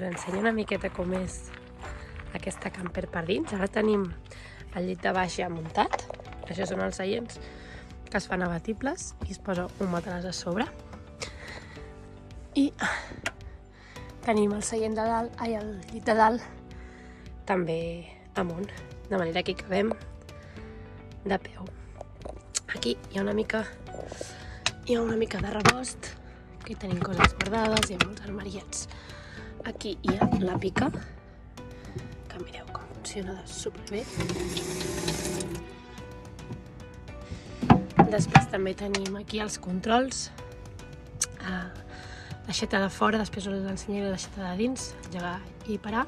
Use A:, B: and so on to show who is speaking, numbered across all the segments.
A: us ensenyo una miqueta com és aquesta camper per dins. Ara tenim el llit de baix ja muntat. Això són els seients que es fan abatibles i es posa un matràs a sobre. I tenim el seient de dalt, el llit de dalt, també amunt, de manera que hi cabem de peu. Aquí hi ha una mica de rebost, aquí tenim coses guardades, hi ha molts armariets. Aquí hi ha la pica, que mireu com funciona de superbé. Després també tenim aquí els controls, l'aixeta de fora, després us ensenyaré l'aixeta de dins, engegar i parar,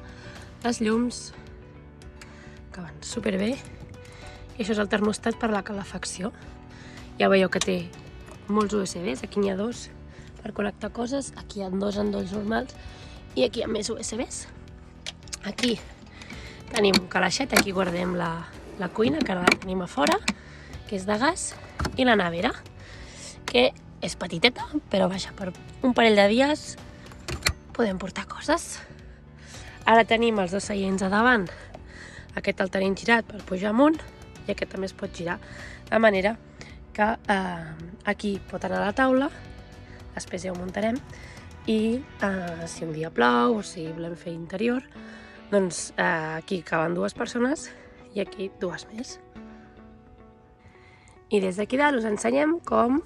A: les llums, que van superbé, i això és el termostat per la calefacció. Ja veieu que té molts USBs, aquí n'hi ha 2 per connectar coses, aquí hi ha 2 endolls normals i aquí hi ha més USBs. Aquí tenim un calaixet, aquí guardem la cuina, que ara la tenim a fora, que és de gas, i la nevera, que és petiteta, però vaja, per un parell de dies podem portar coses. Ara tenim els 2 seients a davant, aquest el tenim girat per pujar amunt i aquest també es pot girar, de manera que aquí pot anar a la taula, després ja ho muntarem, i si un dia plou o si volem fer interior, doncs aquí caben 2 persones i aquí 2 més. I des d'aquí dalt us ensenyem com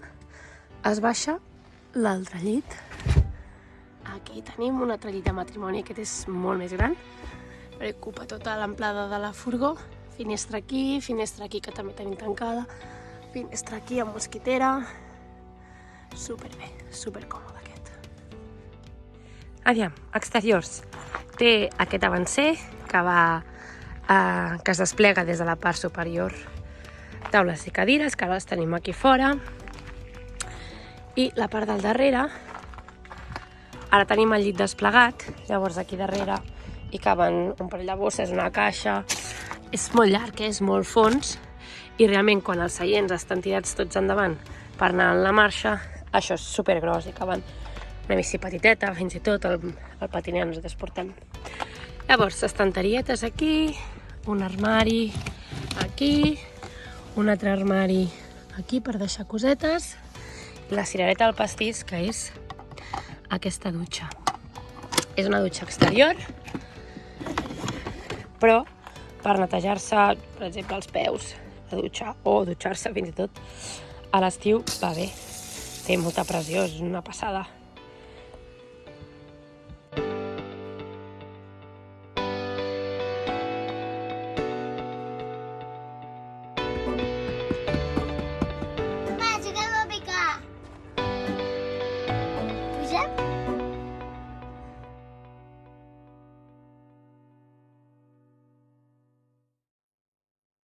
A: es baixa l'altre llit. Aquí tenim un altre llit de matrimoni, aquest és molt més gran, perquè ocupa tota l'amplada de la furgó, finestra aquí que també tenim tancada, finestra aquí amb mosquitera, superbé, supercòmode aquest. Aviam, exteriors. Té aquest avancer que es desplega des de la part superior, taules i cadires, que ara les tenim aquí fora, i la part del darrere, ara tenim el llit desplegat, llavors aquí darrere hi caben un parell de bosses, una caixa, és molt llarg, és molt fons, i realment quan els seients estan tirats tots endavant per anar en la marxa, això és supergros i caben una bici petiteta, fins i tot el patinet nosaltres portem. Llavors, estanterietes aquí, un armari aquí, un altre armari aquí per deixar cosetes, i la cirereta del pastís, que és aquesta dutxa. És una dutxa exterior, però per netejar-se, per exemple, els peus, la dutxa, o dutxar-se fins i tot a l'estiu, va bé. Té molta pressió, és una passada.